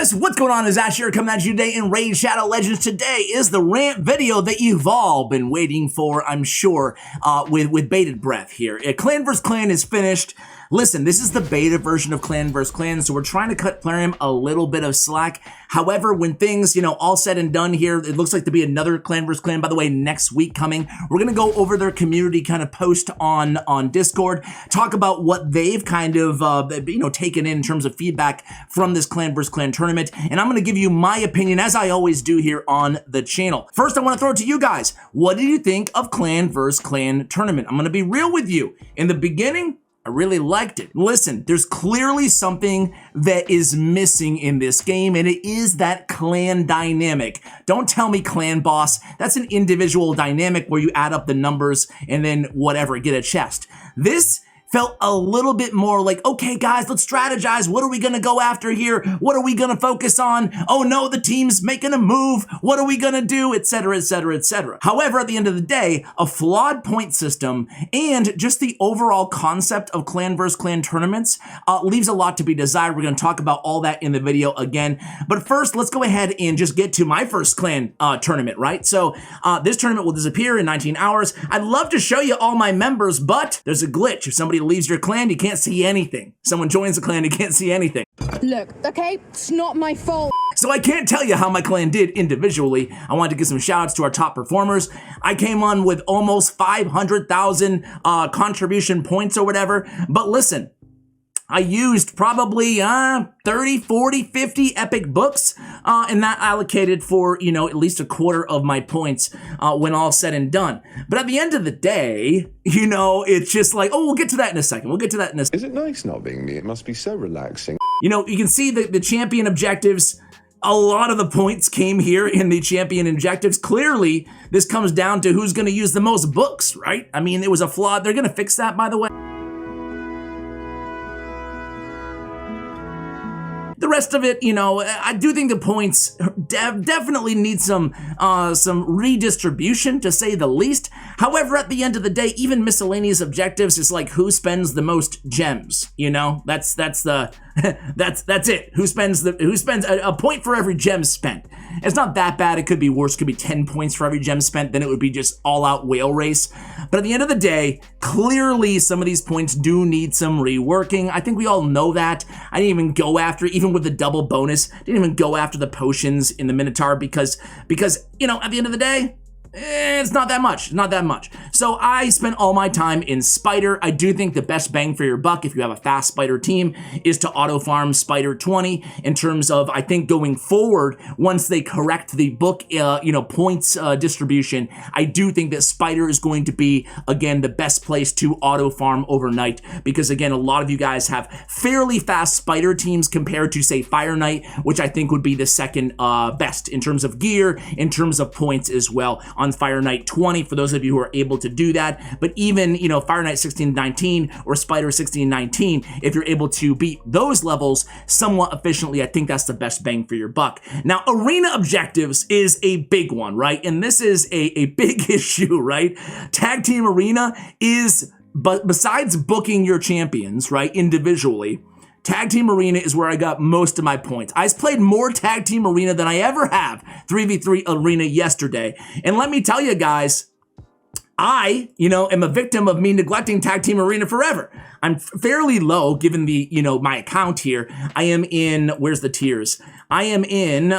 guys, what's going on? Is Ash here coming at you today in Raid Shadow Legends. Today is the rant video that you've all been waiting for, I'm sure, with bated breath here. Clan vs. Clan is finished. Listen, this is the beta version of Clan vs. Clan, so we're trying to cut Plarium a little bit of slack. However, when things, all said and done here, it looks like to be another Clan vs. Clan, by the way, next week coming. We're going to go over their community kind of post on Discord, talk about what they've kind of, taken in terms of feedback from this Clan vs. Clan tournament, and I'm going to give you my opinion, as I always do here on the channel. First, I want to throw it to you guys. What did you think of Clan vs. Clan tournament? I'm going to be real with you. In the beginning, I really liked it. Listen, there's clearly something that is missing in this game, and it is that clan dynamic. Don't tell me clan boss. That's an individual dynamic where you add up the numbers and then whatever, get a chest. This felt a little bit more like, okay, guys, let's strategize. What are we going to go after here? What are we going to focus on? Oh no, the team's making a move. What are we going to do? Etc., etc., etc. However, at the end of the day, a flawed point system and just the overall concept of Clan vs. Clan tournaments leaves a lot to be desired. We're going to talk about all that in the video again. But first, let's go ahead and just get to my first clan tournament, right? So this tournament will disappear in 19 hours. I'd love to show you all my members, but there's a glitch. If somebody leaves your clan, you can't see anything. Someone joins the clan, you can't see anything. Look, okay, it's not my fault. So I can't tell you how my clan did individually. I wanted to give some shout outs to our top performers. I came on with almost 500,000 contribution points or whatever. But listen, I used probably 30, 40, 50 epic books, and that allocated for, at least a quarter of my points when all said and done. But at the end of the day, it's just like, oh, we'll get to that in a second. We'll get to that in a second. Is it nice not being me? It must be so relaxing. You can see the champion objectives. A lot of the points came here in the champion objectives. Clearly, this comes down to who's going to use the most books, right? I mean, it was a flaw. They're going to fix that, by the way. The rest of it, I do think the points definitely need some redistribution, to say the least. However, at the end of the day, even miscellaneous objectives is like who spends the most gems. That's it. Who spends a point for every gem spent. It's not that bad. It could be worse. It could be 10 points for every gem spent. Then it would be just all-out whale race. But at the end of the day, clearly some of ththese points do need some reworking. I think we all know that. I didn't even go after, even with the double bonus, didn't even go after the potions in the Minotaur because at the end of the day, it's not that much. Not that much. So I spent all my time in Spider. I do think the best bang for your buck, if you have a fast Spider team, is to auto farm Spider 20 in terms of, I think, going forward, once they correct the book, points distribution, I do think that Spider is going to be, again, the best place to auto farm overnight, because, again, a lot of you guys have fairly fast Spider teams compared to, say, Fire Knight, which I think would be the second best in terms of gear, in terms of points as well. On Fire Knight 20, for those of you who are able to do that. But even, Fire Knight 1619 or Spider 1619, if you're able to beat those levels somewhat efficiently, I think that's the best bang for your buck. Now, arena objectives is a big one, right? And this is a big issue, right? Tag Team Arena is, but besides booking your champions, right, individually, Tag Team Arena is where I got most of my points. I played more Tag Team Arena than I ever have 3v3 Arena yesterday. And let me tell you guys, I, am a victim of me neglecting Tag Team Arena forever. I'm fairly low given the, my account here. I am in, where's the tiers? I am in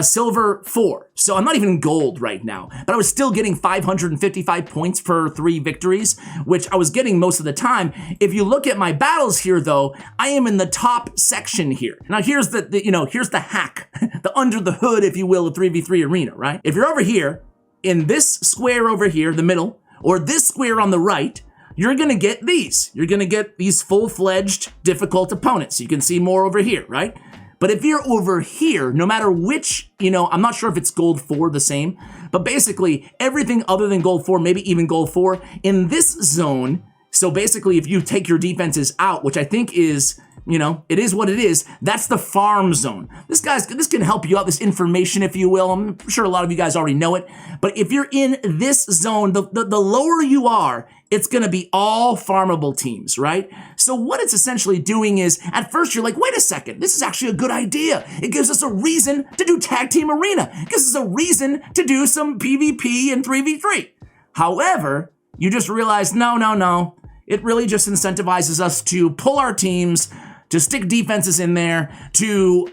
Silver 4. So I'm not even gold right now, but I was still getting 555 points per 3 victories, which I was getting most of the time. If you look at my battles here, though, I am in the top section here. Now here's here's the hack, the under the hood, if you will, of 3v3 Arena, right? If you're over here, in this square over here, the middle, or this square on the right, you're gonna get these. You're gonna get these full-fledged difficult opponents. You can see more over here, right? But if you're over here, no matter which, I'm not sure if it's gold 4 the same, but basically everything other than gold 4, maybe even gold 4, in this zone, so basically if you take your defenses out, which I think is, it is what it is, that's the farm zone. This can help you out, this information, if you will. I'm sure a lot of you guys already know it, but if you're in this zone, the lower you are, it's going to be all farmable teams, right? So what it's essentially doing is, at first you're like, wait a second, this is actually a good idea. It gives us a reason to do tag team arena. It gives us a reason to do some PvP and 3v3. However, you just realize, no. It really just incentivizes us to pull our teams, to stick defenses in there, to,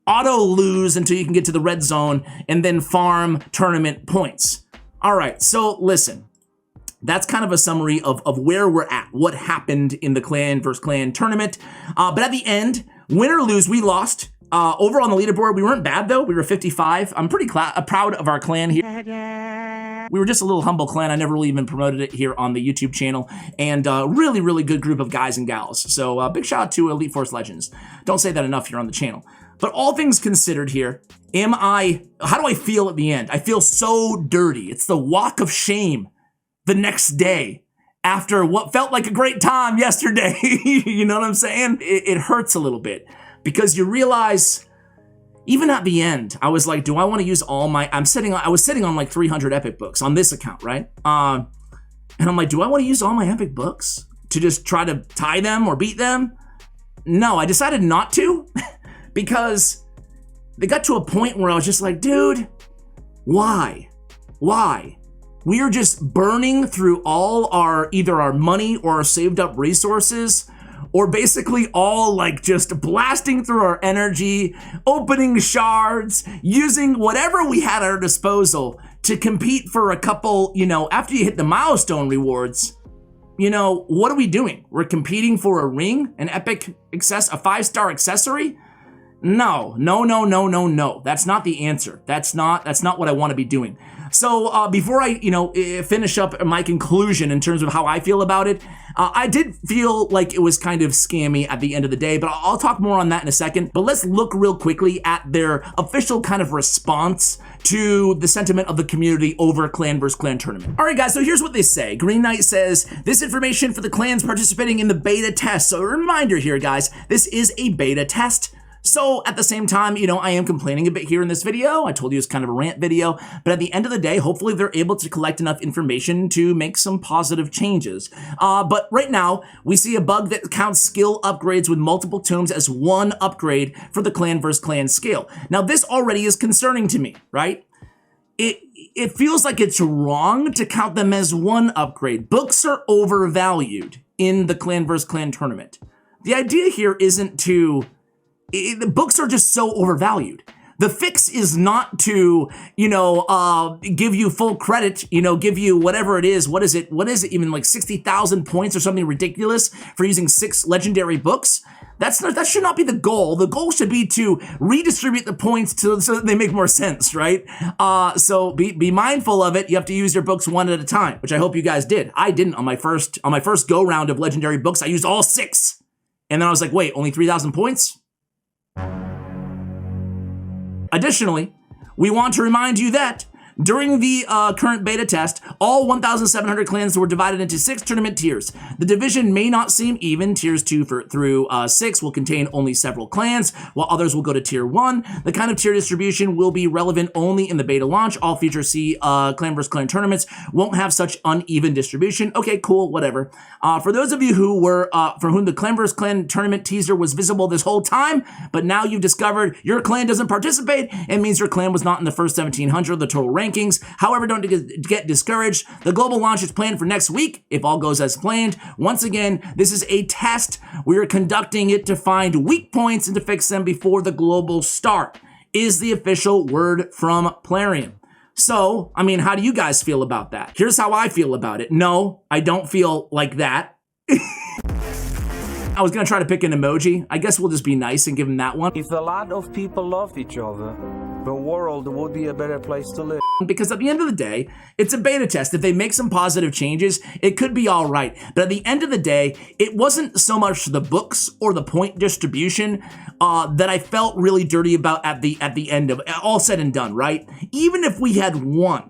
auto lose until you can get to the red zone and then farm tournament points. All right, so listen. That's kind of a summary of where we're at, what happened in the clan versus clan tournament. But at the end, win or lose, we lost. Over on the leaderboard, we weren't bad though. We were 55. I'm pretty proud of our clan here. We were just a little humble clan. I never really even promoted it here on the YouTube channel. And really, really good group of guys and gals. So big shout out to Elite Force Legends. Don't say that enough here on the channel. But all things considered here, how do I feel at the end? I feel so dirty. It's the walk of shame the next day after what felt like a great time yesterday. You know what I'm saying? It hurts a little bit because you realize, even at the end, I was like, do I want to use all my, I was sitting on like 300 epic books on this account, right? And I'm like, do I want to use all my epic books to just try to tie them or beat them? No, I decided not to because they got to a point where I was just like, dude, why? We are just burning through all either our money or our saved up resources, or basically all like just blasting through our energy, opening shards, using whatever we had at our disposal to compete for a couple, after you hit the milestone rewards, what are we doing? We're competing for a ring, an epic a 5-star accessory? No. That's not the answer. That's not what I want to be doing. So before I, finish up my conclusion in terms of how I feel about it, I did feel like it was kind of scammy at the end of the day, but I'll talk more on that in a second. But let's look real quickly at their official kind of response to the sentiment of the community over clan versus clan tournament. All right, guys, so here's what they say. Green Knight says, this information for the clans participating in the beta test. So a reminder here, guys, this is a beta test. So at the same time, I am complaining a bit here in this video. I told you it's kind of a rant video, but at the end of the day, hopefully they're able to collect enough information to make some positive changes. But right now, we see a bug that counts skill upgrades with multiple tombs as one upgrade for the clan versus clan scale. Now, this already is concerning to me, right? It feels like it's wrong to count them as one upgrade. Books are overvalued in the clan versus clan tournament. The idea here isn't to... the books are just so overvalued. The fix is not to, give you full credit, give you whatever it is. What is it even, like 60,000 points or something ridiculous for using 6 legendary books? That should not be the goal. The goal should be to redistribute the points so that they make more sense, right? So be mindful of it. You have to use your books one at a time, which I hope you guys did. I didn't on my first go round of legendary books. I used all 6. And then I was like, wait, only 3,000 points? Additionally, we want to remind you that during the current beta test, all 1,700 clans were divided into 6 tournament tiers. The division may not seem even. Tiers 2 through 6 will contain only several clans, while others will go to tier 1. The kind of tier distribution will be relevant only in the beta launch. All future clan vs. clan tournaments won't have such uneven distribution. Okay, cool, whatever. For those of you who were, for whom the clan vs. clan tournament teaser was visible this whole time, but now you've discovered your clan doesn't participate, it means your clan was not in the first 1,700 of the total rankings. However, don't get discouraged. The global launch is planned for next week, if all goes as planned. Once again, this is a test. We are conducting it to find weak points and to fix them before the global start, is the official word from Plarium. So, how do you guys feel about that? Here's how I feel about it. No, I don't feel like that. I was gonna try to pick an emoji. I guess we'll just be nice and give him that one. If a lot of people loved each other, the world would be a better place to live. Because at the end of the day, it's a beta test. If they make some positive changes, it could be all right. But at the end of the day, it wasn't so much the books or the point distribution that I felt really dirty about at the end of it, all said and done, right? Even if we had won,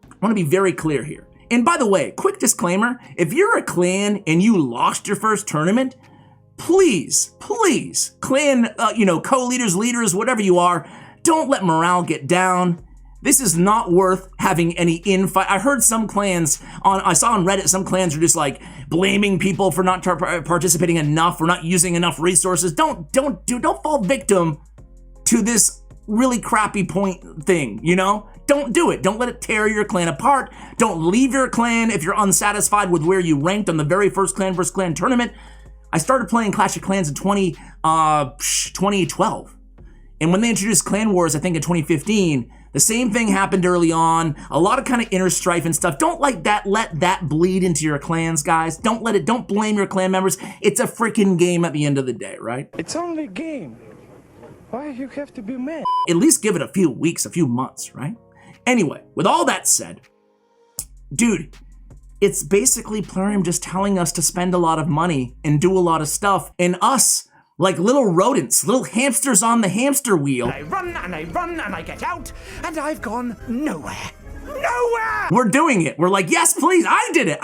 I want to be very clear here. And by the way, quick disclaimer, if you're a clan and you lost your first tournament, please, clan, co-leaders, leaders, whatever you are, don't let morale get down. This is not worth having any infight. I heard some clans I saw on Reddit, some clans are just like blaming people for not participating enough, or not using enough resources. Don't fall victim to this really crappy point thing, you know? Don't do it. Don't let it tear your clan apart. Don't leave your clan if you're unsatisfied with where you ranked on the very first clan versus clan tournament. I started playing Clash of Clans in 2012. And when they introduced Clan Wars, I think in 2015, the same thing happened early on. A lot of kind of inner strife and stuff. Don't let that bleed into your clans, guys. Don't blame your clan members. It's a freaking game at the end of the day, right? It's only a game. Why you have to be mad? At least give it a few weeks, a few months, right? Anyway, with all that said, dude, it's basically Plarium just telling us to spend a lot of money and do a lot of stuff, and us, like little rodents, little hamsters on the hamster wheel. I run and I get out, and I've gone nowhere. Nowhere! We're doing it. We're like, yes, please, I did it.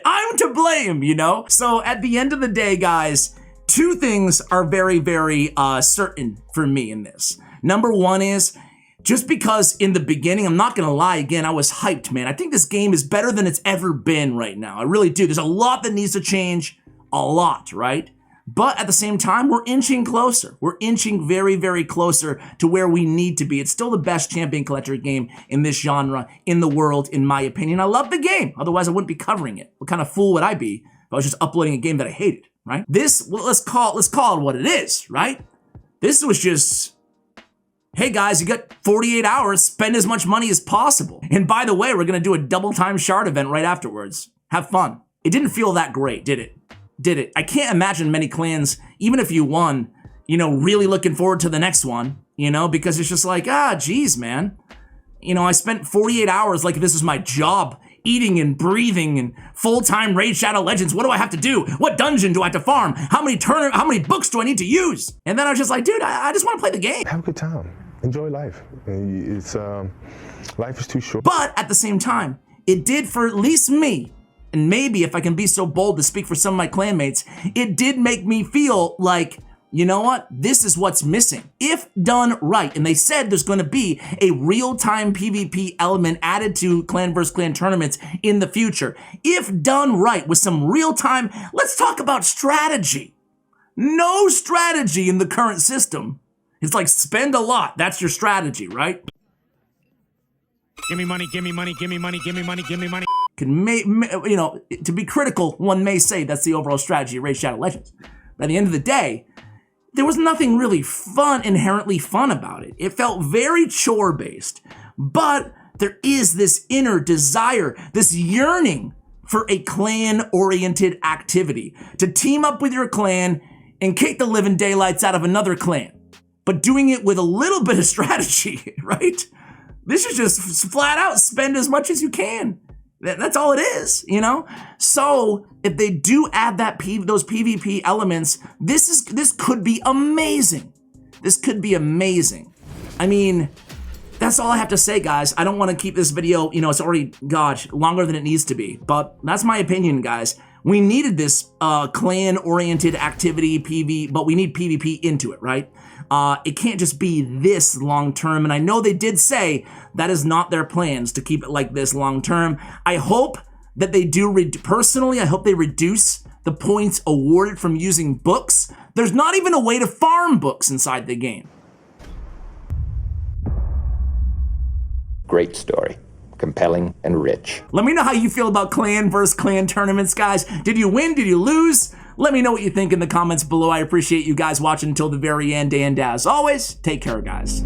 I'm to blame, you know? So at the end of the day, guys, two things are very, very certain for me in this. Number one is, just because in the beginning, I'm not gonna lie, again, I was hyped, man. I think this game is better than it's ever been right now. I really do. There's a lot that needs to change, a lot, right? But at the same time, we're inching closer. We're inching very, very closer to where we need to be. It's still the best champion collector game in this genre in the world, in my opinion. I love the game. Otherwise, I wouldn't be covering it. What kind of fool would I be if I was just uploading a game that I hated, right? This, well, let's call it what it is, right? This was just, hey guys, you got 48 hours, spend as much money as possible. And by the way, we're gonna do a double time shard event right afterwards. Have fun. It didn't feel that great, did it? Did it? I can't imagine many clans, even if you won, you know, really looking forward to the next one, you know, because it's just like, geez, man. You know, I spent 48 hours like this is my job, eating and breathing and full-time Raid Shadow Legends. What do I have to do? What dungeon do I have to farm? How many books do I need to use? And then I was just like, dude, I just want to play the game. Have a good time. Enjoy life. It's life is too short. But at the same time, it did for at least me, and maybe if I can be so bold to speak for some of my clanmates, it did make me feel like, you know what? This is what's missing. If done right, and they said there's gonna be a real-time PvP element added to clan vs. clan tournaments in the future. If done right with some real-time, let's talk about strategy. No strategy in the current system. It's like spend a lot. That's your strategy, right? Give me money, give me money, give me money, give me money, give me money. You know, to be critical, one may say that's the overall strategy of Raid Shadow Legends. But at the end of the day, there was nothing really inherently fun about it. It felt very chore-based. But there is this inner desire, this yearning for a clan-oriented activity. To team up with your clan and kick the living daylights out of another clan. But doing it with a little bit of strategy, right? This is just flat out spend as much as you can. That's all it is, you know? So if they do add those PvP elements, this could be amazing. This could be amazing. I mean, that's all I have to say, guys. I don't want to keep this video, you know, it's already, gosh, longer than it needs to be. But that's my opinion, guys. We needed this clan-oriented activity, but we need PvP into it, right? It can't just be this long-term, and I know they did say that is not their plans to keep it like this long-term. I hope that they do, personally, I hope they reduce the points awarded from using books. There's not even a way to farm books inside the game. Great story. Compelling and rich. Let me know how you feel about clan versus clan tournaments, guys. Did you win? Did you lose? Let me know what you think in the comments below. I appreciate you guys watching until the very end. And as always, take care, guys.